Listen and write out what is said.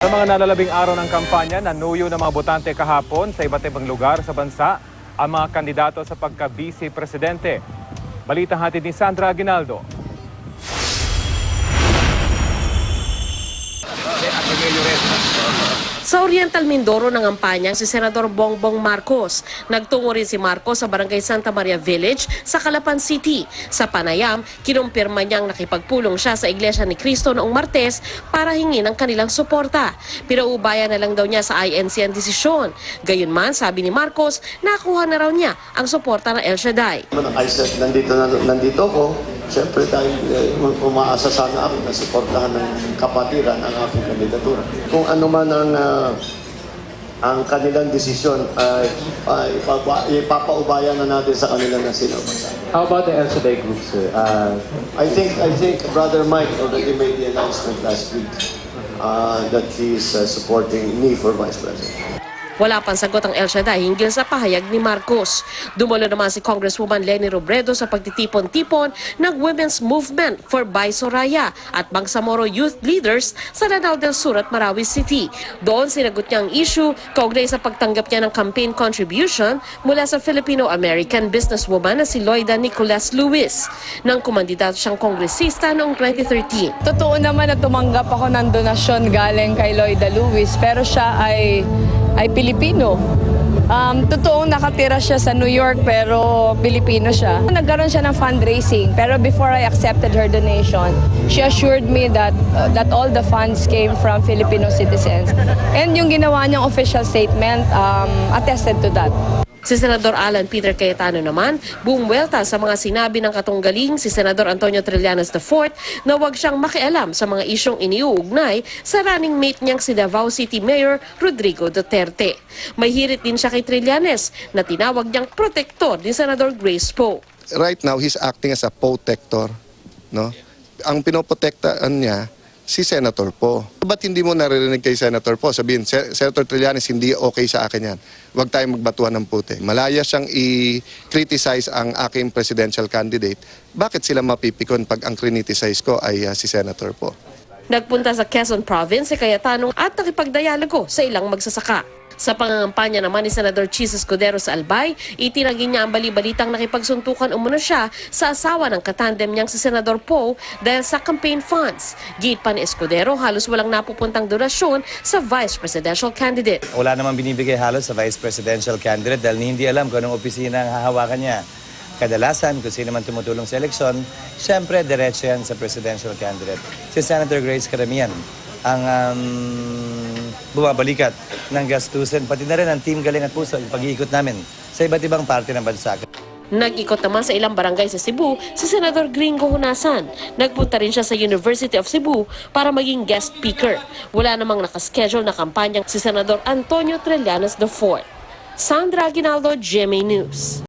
Sa mga nalalabing araw ng kampanya, nanuyo ng mga botante kahapon sa iba't ibang lugar sa bansa ang mga kandidato sa pagka-vice presidente. Balita hatid ni Sandra Aguinaldo. Sa Oriental Mindoro nangampanya si Senador Bongbong Marcos. Nagtungo rin si Marcos sa Barangay Santa Maria Village sa Calapan City. Sa Panayam, kinumpirma niyang nakipagpulong siya sa Iglesia ni Cristo noong Martes para hingin ang kanilang suporta. Pinauubaya na lang daw niya sa INC ang desisyon. Gayunman, sabi ni Marcos, nakuha na raw niya ang suporta ng El Shaddai. Nandito ako. Siyempre dahil umaasa sana ako na suportahan ng kapatiran ang aking kandidatura. Kung ano man ang kanilang desisyon ay ipapaubaya na natin sa kanila na sinabasa. How about the El Shaddai group, sir? I think Brother Mike already made the announcement last week that he's supporting me for Vice President. Wala pang sagot ang El Shaddai hinggil sa pahayag ni Marcos. Dumalo naman si Congresswoman Leni Robredo sa pagtitipon-tipon ng Women's Movement for Vice Soraya at Bangsamoro Youth Leaders sa Lanao del Sur at Marawi City. Doon sinagot niya ang issue kaugnay sa pagtanggap niya ng campaign contribution mula sa Filipino-American businesswoman na si Loida Nicolas Lewis nang kumandidato siyang kongresista noong 2013. Totoo naman na tumanggap ako ng donasyon galing kay Loida Lewis, pero siya ay Pilipino. Totoong nakatira siya sa New York pero Pilipino siya. Nagkaroon siya ng fundraising pero before I accepted her donation, she assured me that all the funds came from Filipino citizens. And yung ginawa niyang official statement attested to that. Si Senador Alan Peter Cayetano naman, bumuwelta sa mga sinabi ng katunggaling si Senador Antonio Trillanes IV na huwag siyang makialam sa mga isyong iniuugnay sa running mate niyang si Davao City Mayor Rodrigo Duterte. May hirit din siya kay Trillanes na tinawag niyang protektor ni Senador Grace Poe. Right now, he's acting as a protector. No? Ang pinoprotektaan niya, si Senator Poe. Ba't hindi mo naririnig kay Senator Poe? Sabihin, Senator Trillanes, hindi okay sa akin yan. Huwag tayong magbatuhan ng puti. Malaya siyang i-criticize ang aking presidential candidate. Bakit sila mapipikon pag ang criticize ko ay si Senator Poe? Nagpunta sa Quezon Province si Cayetano at nakipagdialogo sa ilang magsasaka. Sa pangangampanya naman ni Senador Chis Escudero sa Albay, itinagi niya ang bali-balitang nakipagsuntukan umano siya sa asawa ng katandem niyang si Senador Poe dahil sa campaign funds. Git pa ni Escudero, halos walang napupuntang donasyon sa vice presidential candidate. Wala namang binibigay halos sa vice presidential candidate dahil hindi alam kung anong opisina ang hahawakan niya. Kadalasan, kung sino man tumutulong sa eleksyon, syempre diretso yan sa presidential candidate. Si Senator Grace karamihan ang bumabalikat ng gastusin, pati na rin ang Team Galing at Puso, yung pag-iikot namin sa iba't ibang parte ng bansa. Nag-ikot naman sa ilang barangay sa Cebu si Senador Gringo Hunasan. Nagpunta rin siya sa University of Cebu para maging guest speaker. Wala namang nakaschedule na kampanyang si Senador Antonio Trillanes IV. Sandra Aguinaldo, GMA News.